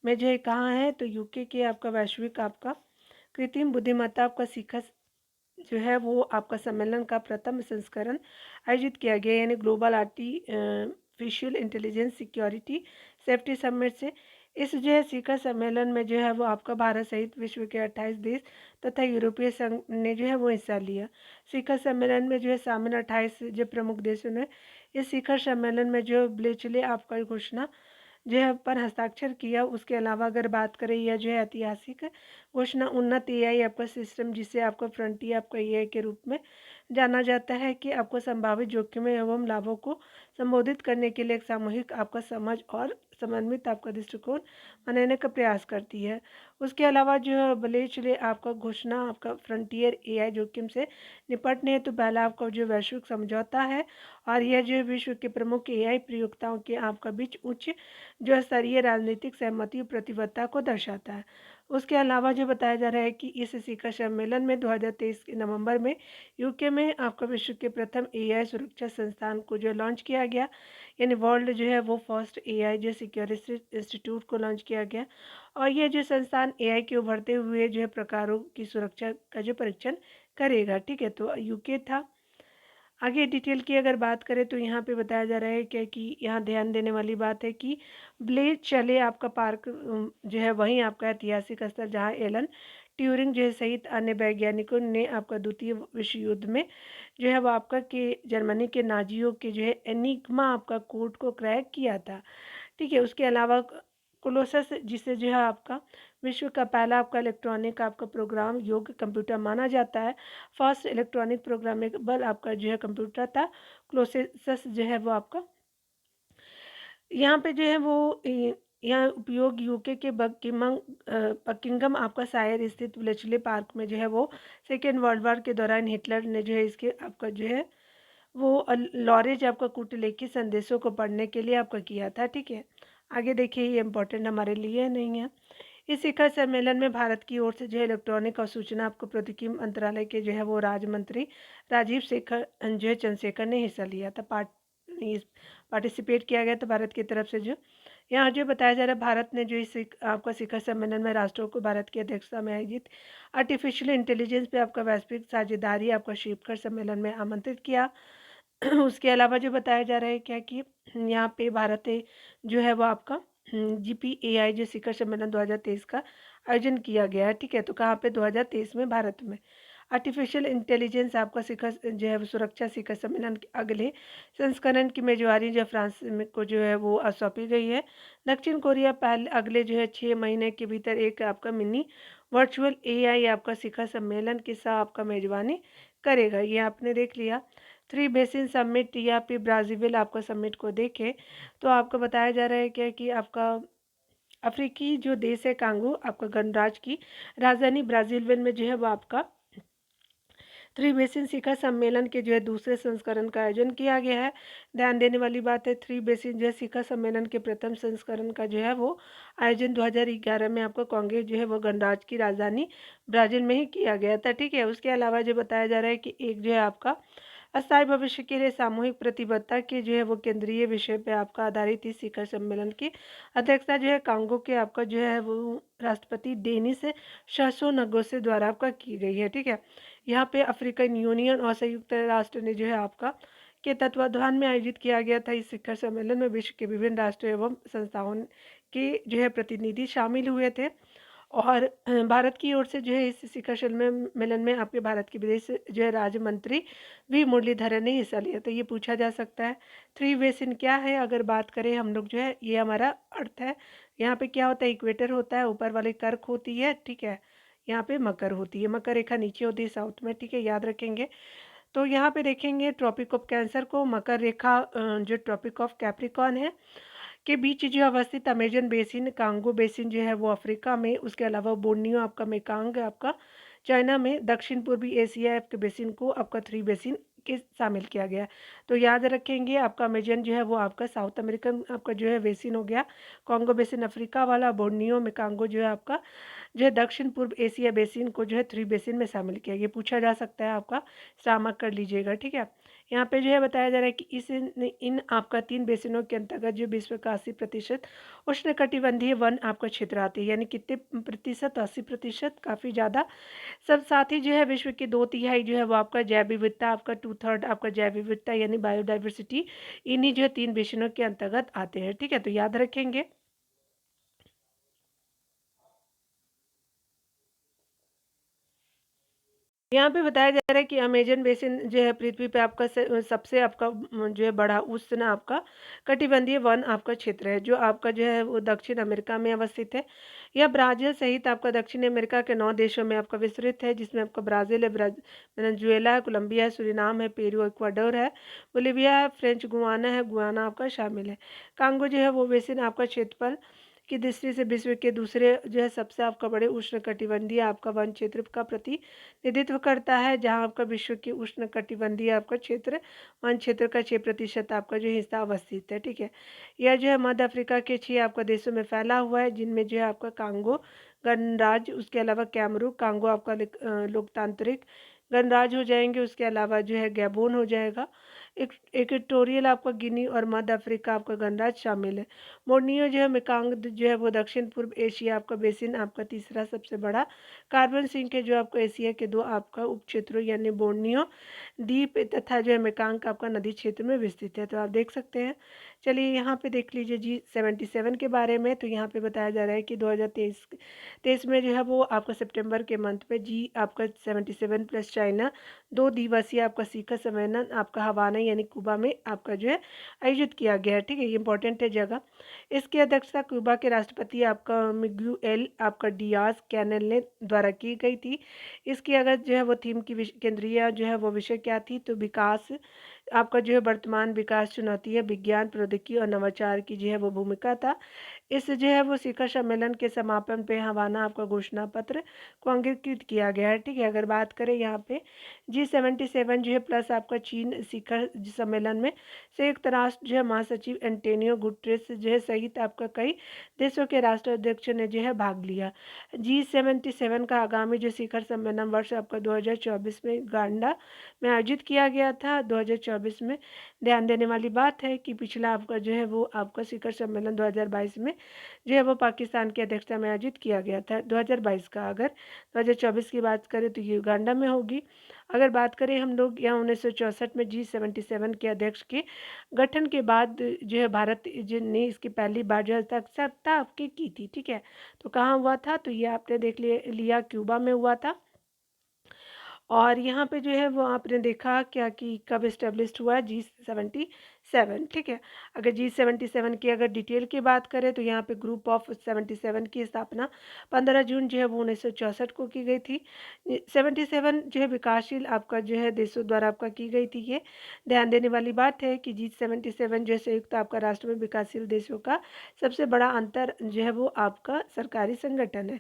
[SPEAKER 1] में जो है कहाँ है, तो यूके के आपका वैश्विक आपका कृत्रिम बुद्धिमत्ता आपका शिखर जो है वो आपका सम्मेलन का प्रथम संस्करण आयोजित किया गया, यानी global artificial intelligence security safety summit से। इस जो है शिखर सम्मेलन में जो है वो आपका भारत सहित विश्व के 28 देश तथा यूरोपीय संघ ने जो है वो हिस्सा लिया। शिखर सम्मेलन में जो है शामिल 28 जो प्रमुख देशों ने इस शिखर सम्मेलन में जो ब्लेचले आपका घोषणा जो है पर हस्ताक्षर किया। उसके अलावा अगर बात करें यह जो है ऐतिहासिक घोषणा उन्नत एआई आपका सिस्टम, जिसे आपका फ्रंटियर आपका एआई के रूप में जाना जाता है, कि आपको संभावित जोखिमों एवं लाभों को संबोधित करने के लिए एक सामूहिक आपका समझ और समन्वित आपका दृष्टिकोण बनाने का प्रयास करती है। उसके अलावा जो है बलेचले आपका घोषणा आपका फ्रंटियर एआई जोखिम से निपटने हेतु पहला आपका जो वैश्विक समझौता है, और यह जो विश्व के प्रमुख एआई प्रयोक्ताओं के आपका बीच उच्च जो स्तरीय राजनीतिक सहमति और प्रतिबद्धता को दर्शाता है। उसके अलावा जो बताया जा रहा है कि इस शिखर सम्मेलन में 2023 के नवंबर में यूके में आपका विश्व के प्रथम एआई सुरक्षा संस्थान को जो लॉन्च किया गया, यानी वर्ल्ड जो है वो फर्स्ट एआई जो सिक्योरिटी इंस्टीट्यूट को लॉन्च किया गया। और ये जो संस्थान एआई के उभरते हुए जो है प्रकारों की सुरक्षा का जो परीक्षण करेगा, ठीक है। तो यूके था। आगे डिटेल की अगर बात करें तो यहाँ पे बताया जा रहा है क्या कि यहाँ ध्यान देने वाली बात है कि ब्लेज चले आपका पार्क जो है वहीं आपका ऐतिहासिक स्थल, जहाँ एलन ट्यूरिंग जो है सहित अन्य वैज्ञानिकों ने आपका द्वितीय विश्व युद्ध में जो है वो आपका के जर्मनी के नाजियों के जो है एनिग्मा आपका कोड को क्रैक किया था, ठीक है। उसके अलावा कोलोसस, जिसे जो है आपका विश्व का पहला आपका इलेक्ट्रॉनिक आपका प्रोग्राम योग्य कंप्यूटर माना जाता है, फर्स्ट इलेक्ट्रॉनिक प्रोग्रामेबल आपका जो है कंप्यूटर था क्लोसेसस जो है वो आपका यहाँ पे जो है वो यहाँ उपयोग यूके के बकिंगम आपका शायर स्थित ब्लेचले पार्क में जो है वो सेकेंड वर्ल्ड वॉर के दौरान हिटलर ने जो है इसके आपका जो है वो लॉरेज आपका कूटलेखी संदेशों को पढ़ने के लिए आपका किया था, ठीक है। आगे देखिए, ये इम्पोर्टेंट हमारे लिए नहीं है। इस शिखर सम्मेलन में भारत की ओर से जो है इलेक्ट्रॉनिक और सूचना आपको प्रौद्योगिकी मंत्रालय के जो है वो राज्य मंत्री राजीव शेखर जो है चंद्रशेखर ने हिस्सा लिया था, पार्टिसिपेट किया गया था भारत की तरफ से। जो यहाँ जो बताया जा रहा है, भारत ने जो इस आपका शिखर सम्मेलन में राष्ट्रों को भारत की अध्यक्षता में आयोजित आर्टिफिशियल इंटेलिजेंस पे आपका वैश्विक साझेदारी आपका शिखर सम्मेलन में आमंत्रित किया। उसके अलावा जो बताया जा रहा है क्या कि यहाँ पे भारत जो है वो आपका GPAI जो शिखर सम्मेलन 2023 का आयोजन किया गया है, ठीक है। तो कहाँ पे 2023 में भारत में आर्टिफिशियल इंटेलिजेंस आपका शिखर जो है सुरक्षा शिखर सम्मेलन के अगले संस्करण की मेजबानी जो फ्रांस में को जो है वो सौंपी गई है। दक्षिण कोरिया पहले अगले जो है 6 महीने के भीतर एक आपका मिनी वर्चुअल AI आपका शिखर सम्मेलन के साथ आपका मेजबानी करेगा। ये आपने देख लिया। थ्री बेसिन समिट या फिर ब्राज़ील आपका समिट को देखें तो आपको बताया जा रहा है क्या कि आपका अफ्रीकी जो देश है कांगो आपका गणराज्य की राजधानी ब्राज़ील में जो है वो आपका थ्री बेसिन शिखर सम्मेलन के जो है दूसरे संस्करण का आयोजन किया गया है। ध्यान देने वाली बात है, थ्री बेसिन जो है शिखर सम्मेलन के प्रथम संस्करण का जो है वो आयोजन 2011 में आपका कांगो जो है वो गणराज्य की राजधानी ब्राज़ील में ही किया गया था, ठीक है। उसके अलावा जो बताया जा रहा है कि एक जो है आपका अस्थायी भविष्य के लिए सामूहिक प्रतिबद्धता के जो है वो केंद्रीय विषय पे आपका आधारित इस शिखर सम्मेलन की अध्यक्षता जो है कांगो के आपका जो है वो राष्ट्रपति डेनिस सासो नगोसे द्वारा आपका की गई है, ठीक है। यहाँ पे अफ्रीकन यूनियन और संयुक्त राष्ट्र ने जो है आपका के तत्वाधान में आयोजित किया गया था। इस शिखर सम्मेलन में विश्व के विभिन्न राष्ट्रों एवं संस्थाओं के जो है प्रतिनिधि शामिल हुए थे, और भारत की ओर से जो है इस शिखर सम्मेलन में आपके भारत के विदेश जो है राज्य मंत्री वी मुरलीधरन ने हिस्सा लिया। तो ये पूछा जा सकता है थ्री बेसिन क्या है। अगर बात करें हम लोग जो है, ये हमारा अर्थ है। यहाँ पे क्या होता है, इक्वेटर होता है, ऊपर वाली कर्क होती है, ठीक है। यहाँ पे मकर होती है, मकर रेखा नीचे होती है साउथ में, ठीक है, याद रखेंगे। तो यहाँ पे देखेंगे ट्रॉपिक ऑफ कैंसर को, मकर रेखा जो ट्रॉपिक ऑफ कैप्रिकॉन है, के बीच जो अवस्थित अमेज़न बेसिन, कांगो बेसिन जो है वो अफ्रीका में, उसके अलावा बोर्नियो आपका मेकांग है आपका चाइना में, दक्षिण पूर्वी एशिया आपके बेसिन को आपका 3 बेसिन के शामिल किया गया है। तो याद रखेंगे आपका अमेज़न जो है वो आपका साउथ अमेरिकन आपका जो है बेसिन हो गया, कांगो बेसिन अफ्रीका वाला, बोर्नियो, मेकांगो जो है आपका जो है दक्षिण पूर्व एशिया बेसिन को जो है 3 बेसिन में शामिल किया। ये पूछा जा सकता है आपका, श्रामक कर लीजिएगा, ठीक है। यहाँ पे जो है बताया जा रहा है कि इस इन आपका 3 बेसिनों के अंतर्गत जो विश्व का 80% उष्णकटिबंधीय वन आपका क्षेत्र आते हैं। यानी कितने प्रतिशत? 80%, काफ़ी ज़्यादा। सब साथ ही जो है विश्व की 2/3 जो है वो आपका जैव विविधता, आपका 2/3 आपका जैव विविधता यानी बायोडाइवर्सिटी, इन्हीं जो है 3 बेसिनों के अंतर्गत आते हैं, ठीक है। तो याद रखेंगे। यहाँ पे बताया जा रहा है कि अमेज़न बेसिन जो है पृथ्वी पे आपका सबसे आपका जो है बड़ा उष्ण आपका कटिबंधीय वन आपका क्षेत्र है, जो आपका जो है वो दक्षिण अमेरिका में अवस्थित है। यह ब्राज़ील सहित आपका दक्षिण अमेरिका के 9 देशों में आपका विस्तृत है, जिसमें आपका ब्राज़ील है, वेनेजुएला है, कोलंबिया है, सूरीनाम है, पेरू, इक्वाडोर है, बोलिविया है, फ्रेंच गुयाना है, गुयाना आपका शामिल है। कांगो जो है वो बेसिन आपका क्षेत्रफल की दृष्टि से विश्व के दूसरे जो है सबसे आपका बड़े उष्णकटिबंधीय आपका वन क्षेत्र का प्रतिनिधित्व करता है, जहां आपका विश्व की उष्णकटिबंधीय आपका क्षेत्र वन क्षेत्र का 6% आपका जो हिस्सा अवस्थित है, ठीक है। यह जो है मध्य अफ्रीका के 6 आपका देशों में फैला हुआ है, जिनमें जो है आपका कांगो गणराज्य, उसके अलावा कैमरू, कांगो आपका लोकतांत्रिक गणराज्य हो जाएंगे, उसके अलावा जो है गैबोन हो जाएगा, इक्वेटोरियल आपका गिनी और मध्य अफ्रीका आपका गणराज्य शामिल है। बोर्नियो जो है मेकांग जो है वो दक्षिण पूर्व एशिया आपका बेसिन आपका तीसरा सबसे बड़ा कार्बन सिंक है, जो आपको एशिया के 2 आपका उपक्षेत्रों यानी बोर्नियो द्वीप तथा जो है मेकांग आपका नदी क्षेत्र में विस्तृत है। तो आप देख सकते हैं। चलिए यहाँ पे देख लीजिए G77 के बारे में। तो यहाँ पे बताया जा रहा है कि 2023 23 में जो है वो आपका सितंबर के मंथ में जी आपका 77 प्लस चाइना 2 दिवसीय आपका शिखर सम्मेलन आपका हवाना यानी कुबा में आपका जो है आयोजित किया गया है, ठीक है। ये इंपॉर्टेंट है जगह। इसकी अध्यक्षता क्यूबा के राष्ट्रपति आपका मिगुएल आपका डियाज कैनेल ने द्वारा की गई थी। इसकी अगर जो है वो थीम की केंद्रीय जो है वो विषय क्या थी, तो विकास आपका जो है वर्तमान विकास चुनौती है, विज्ञान प्रौद्योगिकी और नवाचार की जो है वो भूमिका था। इस जो है वो शिखर सम्मेलन के समापन पे हवाना आपका घोषणा पत्र को अंगीकृत किया गया है, ठीक है। अगर बात करें यहाँ पे G77 जो है प्लस आपका चीन शिखर सम्मेलन में संयुक्त राष्ट्र जो है महासचिव एंटोनियो गुटेरेस जो है सहित आपका कई देशों के राष्ट्राध्यक्ष ने जो है भाग लिया। G77 का आगामी जो शिखर सम्मेलन वर्ष आपका 2024 में गांडा में आयोजित किया गया था। 2024 में ध्यान देने वाली बात है कि पिछला आपका जो है वो आपका शिखर सम्मेलन 2022 में जो है वो पाकिस्तान की अध्यक्षता में आयोजित किया गया था 2022 का। अगर 2024 की बात करें तो ये युगांडा में होगी। अगर बात करें हम लोग यहाँ 1964 में G77 के अध्यक्ष के गठन के बाद जो है भारत ने इसकी पहली बार जो है अध्यक्षता आपकी की थी, ठीक है। तो कहाँ हुआ था, तो ये आपने देख लिया क्यूबा में हुआ था। और यहाँ पे जो है वो आपने देखा क्या कि कब इस्टेब्लिश्ड हुआ G77, ठीक है। अगर G77 की अगर डिटेल की बात करें तो यहाँ पे ग्रुप ऑफ 77 की स्थापना 15 जून जो है वो 1964 को की गई थी। 77 जो है विकासशील आपका जो है देशों द्वारा आपका की गई थी। ये ध्यान देने वाली बात है कि G77 जो है संयुक्त आपका राष्ट्र में विकासशील देशों का सबसे बड़ा अंतर जो है वो आपका सरकारी संगठन है।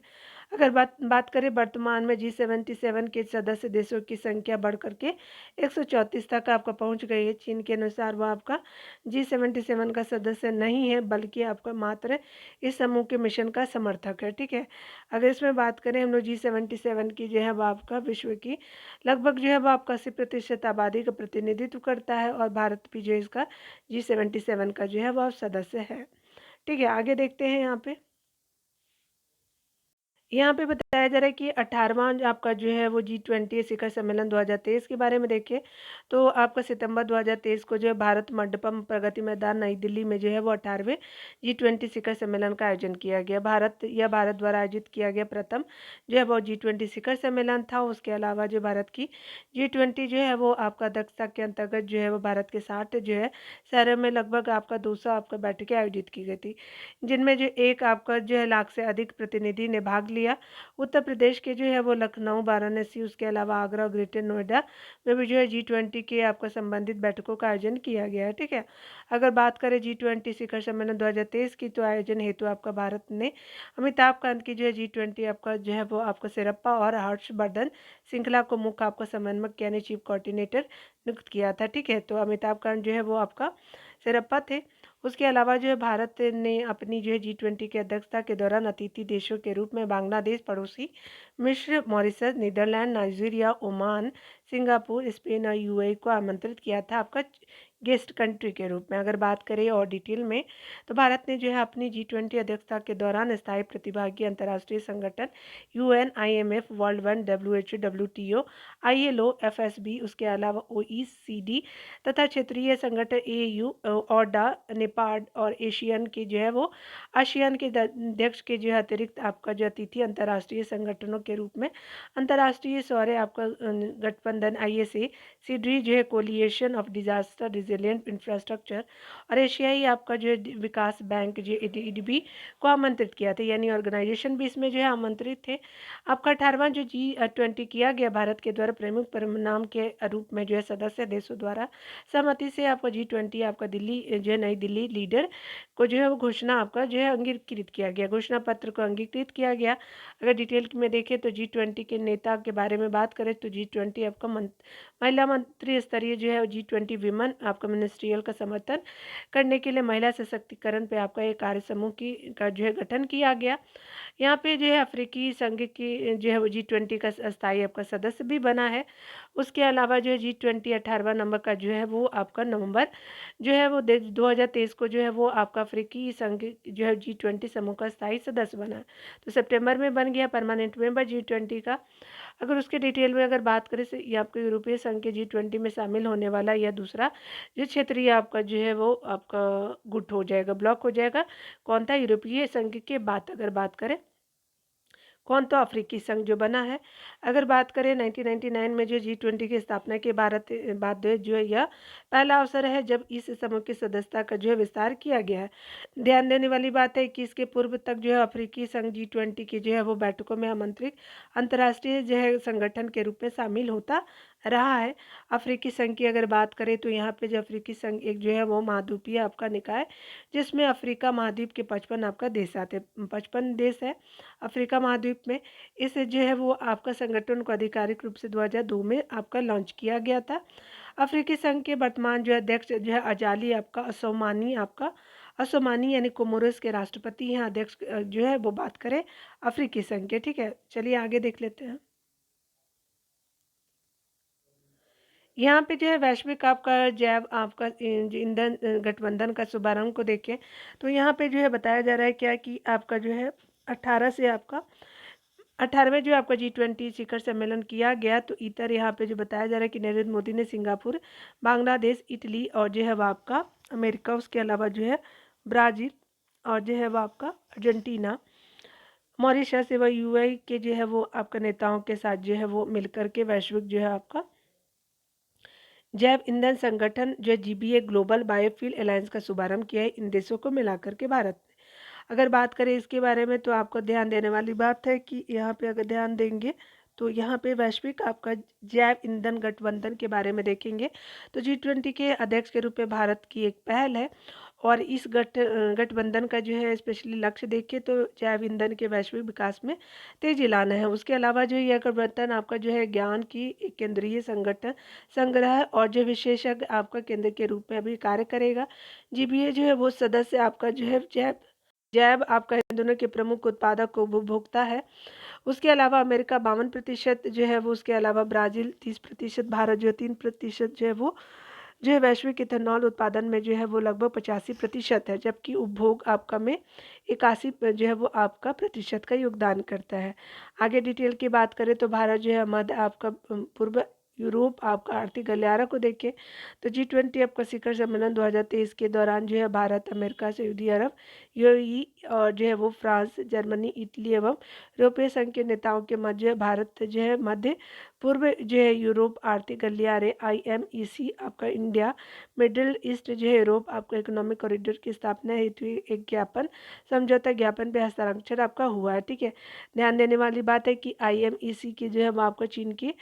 [SPEAKER 1] अगर बात करें वर्तमान में G77 के सदस्य देशों की संख्या बढ़ करके 134 तक आपका पहुंच गई है। चीन के अनुसार वह आपका G77 का सदस्य नहीं है, बल्कि आपका मात्र इस समूह के मिशन का समर्थक है, ठीक है। अगर इसमें बात करें हम लोग G77 की जो है वह आपका विश्व की लगभग जो है वह आपका 80% आबादी का प्रतिनिधित्व करता है, और भारत भी जो इसका G77 का जो है वह सदस्य है, ठीक है। आगे देखते हैं। यहाँ पे बताया जा रहा है कि 18वां आपका जो है वो G20 शिखर सम्मेलन 2023 के बारे में देखिए। तो आपका सितंबर 2023 को जो है भारत मंडपम प्रगति मैदान नई दिल्ली में जो है वो 18वें G20 शिखर सम्मेलन का आयोजन किया गया। भारत द्वारा आयोजित किया गया प्रथम जो है वो G20 शिखर सम्मेलन था। उसके अलावा जो भारत की G20 जो है वो आपका अध्यक्षता के अंतर्गत जो है वो भारत के 60 जो है शहरों में लगभग आपका 200 आपका बैठकें आयोजित की गई थी, जिनमें जो एक आपका जो है लाख से अधिक प्रतिनिधि ने भाग लिया। लिया। उत्तर प्रदेश के जो है वो लखनऊ, वाराणसी, उसके अलावा आगरा और ग्रेटर नोएडा में भी जो है G20 के आपका संबंधित बैठकों का आयोजन किया गया है, ठीक है। अगर बात करें G20 शिखर सम्मेलन 2023 की, तो आयोजन हेतु आपका भारत ने अमिताभ कांत की जो है G20 आपका जो है वो आपका सिरप्पा और हर्षवर्धन श्रृंखला को मुख्य आपका समन्वयक यानी चीफ कोऑर्डिनेटर नियुक्त किया था, ठीक है। तो अमिताभ कांत जो है वो आपका सिरप्पा थे। उसके अलावा जो है भारत ने अपनी जो है G20 की अध्यक्षता के दौरान अतिथि देशों के रूप में बांग्लादेश, पड़ोसी मिस्र, Mauritius, Netherland, Nigeria, Oman, Singapore, Spain और यूएई को आमंत्रित किया था आपका गेस्ट कंट्री के रूप में। अगर बात करें और डिटेल में, तो भारत ने जो है अपनी G20 अध्यक्षता के दौरान स्थायी प्रतिभागी अंतर्राष्ट्रीय संगठन UN, IMF, world bank, WHO, WTO, ILO, FSB, उसके अलावा OECD तथा क्षेत्रीय संगठन AU, ओडा, नेपाड और एशियन के जो है वो आसियान के अध्यक्ष के जो है अतिरिक्त आपका जो अतिथि अंतर्राष्ट्रीय संगठनों के रूप में अंतर्राष्ट्रीय सौर्य आपका गठबंधन ISA, सीडरी जो है coalition of disaster resilient infrastructure और एशियाई आपका जो है विकास बैंक जो EDB को आमंत्रित किया था, यानी ऑर्गेनाइजेशन भी इसमें जो है आमंत्रित थे। आपका 18वां जो G20 किया गया भारत के द्वारा प्रमुख परिणाम के रूप में जो है सदस्य देशों द्वारा सहमति से आपका G20 आपका दिल्ली जो है नई दिल्ली लीडर को जो है वो घोषणा आपका जो है अंगीकृत किया गया, घोषणा पत्र को अंगीकृत किया गया। अगर डिटेल में देखें तो G20 के नेता के बारे में बात करें तो G20 आपका महिला मंत्री स्तरीय जो है G20 विमन आपका मिनिस्ट्रियल का समर्थन करने के लिए महिला सशक्तिकरण पे आपका एक कार्य समूह की का जो है गठन किया गया। यहाँ पे जो है अफ्रीकी संघ की जो है वो G20 का स्थायी आपका सदस्य भी बना है। उसके अलावा जो है G20 18वां नंबर का जो है वो आपका नवंबर जो है वो 2023 को जो है वो आपका अफ्रीकी संघ जो है G20 समूह का स्थायी सदस्य बना है। तो सितंबर में बन गया परमानेंट मेंबर G20 का। अगर उसके डिटेल में अगर बात करें तो ये आपके यूरोपीय संघ के G20 में शामिल होने वाला यह दूसरा जो क्षेत्रीय आपका जो है वो आपका गुट हो जाएगा, ब्लॉक हो जाएगा। कौन था? यूरोपीय संघ के बाद अगर बात करें कौन, तो अफ्रीकी संघ जो बना है। अगर बात करें 1999 में जो G20 की स्थापना के बाद जो है यह पहला अवसर है जब इस समूह की सदस्यता का जो है विस्तार किया गया है। ध्यान देने वाली बात है कि इसके पूर्व तक जो है अफ्रीकी संघ G20 की जो है वो बैठकों में आमंत्रित अंतर्राष्ट्रीय जो है संगठन के रूप में शामिल होता रहा है। अफ्रीकी संघ की अगर बात करें तो यहाँ पे जो अफ्रीकी संघ एक जो है वो महाद्वीपीय आपका निकाय जिसमें अफ्रीका महाद्वीप के 55 आपका देश आते 55 देश है अफ्रीका महाद्वीप में। इस जो है वो आपका संगठन को आधिकारिक रूप से 2002 में आपका लॉन्च किया गया था। अफ्रीकी संघ के वर्तमान जो अध्यक्ष जो है अजाली आपका असोमानी यानी कोमोरोस के राष्ट्रपति हैं अध्यक्ष जो है वो बात करें अफ्रीकी संघ के, ठीक है। चलिए आगे देख लेते हैं। यहाँ पे जो है वैश्विक आपका जैव आपका ईंधन गठबंधन का शुभारंभ को देखें तो यहाँ पे जो है बताया जा रहा है क्या कि आपका जो है 18 से आपका 18वें जो आपका G20 शिखर सम्मेलन किया गया। तो इतर यहाँ पे जो बताया जा रहा है कि नरेंद्र मोदी ने सिंगापुर, बांग्लादेश, इटली और जो है वो आपका अमेरिका, उसके अलावा जो है ब्राज़ील और जो है वो आपका अर्जेंटीना, मॉरिशस एवं यूएई के जो है वो आपका नेताओं के साथ जो है वो मिलकर के वैश्विक जो है आपका जैव ईंधन संगठन जो GBA ग्लोबल बायोफ्यूल अलायंस का शुभारंभ किया है इन देशों को मिलाकर के भारत ने। अगर बात करें इसके बारे में तो आपको ध्यान देने वाली बात है कि यहाँ पे अगर ध्यान देंगे तो यहाँ पे वैश्विक आपका जैव ईंधन गठबंधन के बारे में देखेंगे तो G20 के अध्यक्ष के रूप में भारत की एक पहल है और इस गठबंधन का जो है स्पेशली लक्ष्य देखें तो जैव ईंधन के वैश्विक विकास में तेजी लाना है। उसके अलावा जो यह गठबंधन आपका जो है ज्ञान की एक केंद्रीय संगठन संग्रह और जो विशेषज्ञ आपका केंद्र के रूप में अभी कार्य करेगा। GBA जो है वो सदस्य आपका जो है जैव आपका ईंधनों के प्रमुख उत्पादक उपभोक्ता है। उसके अलावा अमेरिका 52% जो है वो, उसके अलावा ब्राज़ील 30%, भारत जो है 3% जो है वो जो है वैश्विक इथेनॉल उत्पादन में जो है वो लगभग 85% है, जबकि उपभोग आपका में 81 जो है वो आपका प्रतिशत का योगदान करता है। आगे डिटेल की बात करें तो भारत जो है मध्य आपका पूर्व यूरोप आपका आर्थिक गलियारा को देखें तो G20 आपका शिखर सम्मेलन 2023 के दौरान जो है भारत, अमेरिका, सऊदी अरब, यूएई और जो है वो फ्रांस, जर्मनी, इटली एवं यूरोपीय संघ के नेताओं के मध्य भारत जो है मध्य पूर्व जो है यूरोप आर्थिक गलियारे IMEC आपका इंडिया मिडिल ईस्ट जो है यूरोप आपका इकोनॉमिक कॉरिडोर की स्थापना हेतु एक ज्ञापन समझौता ज्ञापन पे हस्ताक्षर आपका हुआ है। ठीक है, ध्यान देने वाली बात है कि IMEC की जो है वो आपको चीन की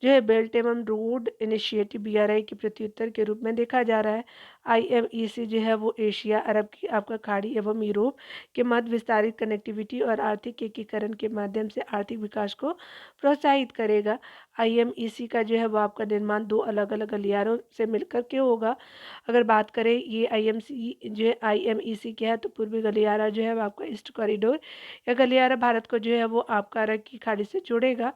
[SPEAKER 1] जो है बेल्ट एवं रोड इनिशिएटिव BRI के प्रत्युत्तर के रूप में देखा जा रहा है। IMEC जो है वो एशिया, अरब की आपका खाड़ी एवं यूरोप के मध्य विस्तारित कनेक्टिविटी और आर्थिक एकीकरण के माध्यम से आर्थिक विकास को प्रोत्साहित करेगा। IMEC का जो है वो आपका निर्माण दो अलग अलग गलियारों से मिलकर के होगा। अगर बात करें ये IMC जो है IMEC क्या है तो पूर्वी गलियारा जो है वो आपका ईस्ट कॉरिडोर या गलियारा भारत को जो है वो आपका अरब की खाड़ी से जोड़ेगा।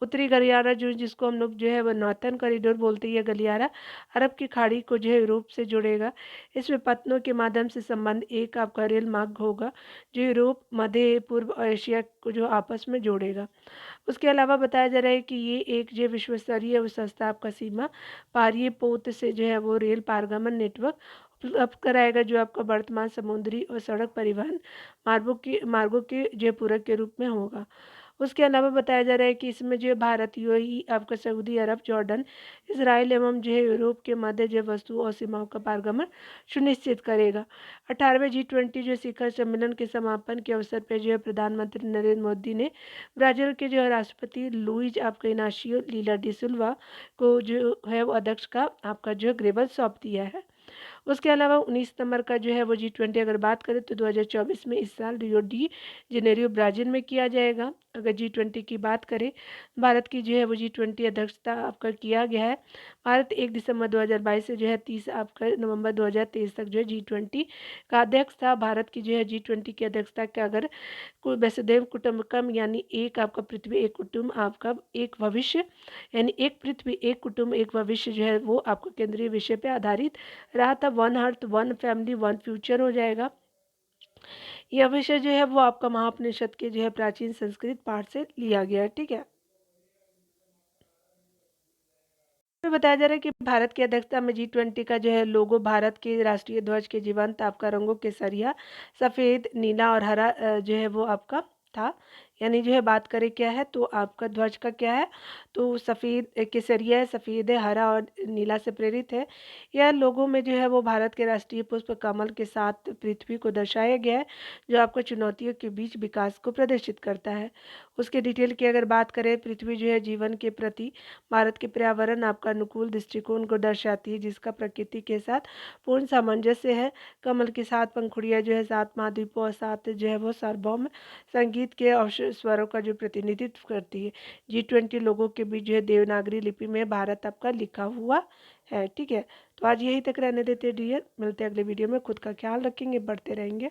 [SPEAKER 1] उत्तरी गलियारा जो जिसको हम लोग जो है वो नॉर्थन कॉरिडोर बोलते हैं, ये गलियारा अरब की खाड़ी को जो है यूरोप से जोड़ेगा। इसमें पत्तनों के माध्यम से संबंध एक आपका रेल मार्ग होगा जो यूरोप, मध्य पूर्व और एशिया को जो आपस में जोड़ेगा। उसके अलावा बताया जा रहा है कि ये एक जो विश्वस्तरीय संस्था आपका सीमा पारीय पोत से जो है वो रेल पारगमन नेटवर्क उपलब्ध कराएगा जो आपका वर्तमान समुद्री और सड़क परिवहन मार्गों के जो पूरक के रूप में होगा। उसके अलावा बताया जा रहा है कि इसमें जो भारत, यूएई, आपका सऊदी अरब, जॉर्डन, इसराइल एवं जो है यूरोप के मध्य जो वस्तुओं और सीमाओं का पारगमन सुनिश्चित करेगा। 18वें G20 जो शिखर सम्मेलन के समापन के अवसर पर जो है प्रधानमंत्री नरेंद्र मोदी ने ब्राजील के जो है राष्ट्रपति लुइज आपका इनाशियो लीला डी सिल्वा को जो है वो अध्यक्ष का आपका जो है ग्रेबल सौंप दिया है। उसके अलावा 19 सितंबर का जो है वो G20 अगर बात करें तो 2024 में इस साल रियो डी जेनेरियो ब्राज़ील में किया जाएगा। अगर G20 की बात करें, भारत की जो है वो G20 अध्यक्षता आपका किया गया है। भारत 1 दिसंबर 2022 से जो है 30 आपका नवंबर 2023 तक जो है G20 का अध्यक्ष था। भारत की जो है G20 की अध्यक्षता का अगर वसुधैव कुटुंबकम यानी एक आपका पृथ्वी एक कुटुंब आपका एक भविष्य यानी एक पृथ्वी एक कुटुंब एक भविष्य जो है वो आपका केंद्रीय विषय पे आधारित रहा था। One earth one family one future हो जाएगा। यह विषय जो है वो आपका महाउपनिषद के जो है प्राचीन संस्कृत पाठ से लिया गया है। ठीक है, तो बताया जा रहा है कि भारत की अध्यक्षता में G20 का जो है लोगो भारत के राष्ट्रीय ध्वज के जीवंत आपका रंगों केसरिया, सफ़ेद, नीला और हरा जो है वो आपका था। यानी जो है बात करें क्या है तो आपका ध्वज का क्या है तो सफ़ेद केसरिया है, सफ़ेद है, हरा और नीला से प्रेरित है। यह लोगों में जो है वो भारत के राष्ट्रीय पुष्प कमल के साथ पृथ्वी को दर्शाया गया है जो आपको चुनौतियों के बीच विकास को प्रदर्शित करता है। उसके डिटेल की अगर बात करें, पृथ्वी जो है जीवन के प्रति भारत के पर्यावरण आपका अनुकूल दृष्टिकोण को दर्शाती है जिसका प्रकृति के साथ पूर्ण सामंजस्य है। कमल के साथ पंखुड़ियाँ जो है 7 महाद्वीपों और 7 जो है वो सार्वभौम संगीत के अवसर स्वरों का जो प्रतिनिधित्व करती है। G20 लोगों के बीच जो है देवनागरी लिपि में भारत आपका लिखा हुआ है। ठीक है, तो आज यही तक रहने देते डियर, मिलते हैं अगले वीडियो में। खुद का ख्याल रखेंगे, बढ़ते रहेंगे।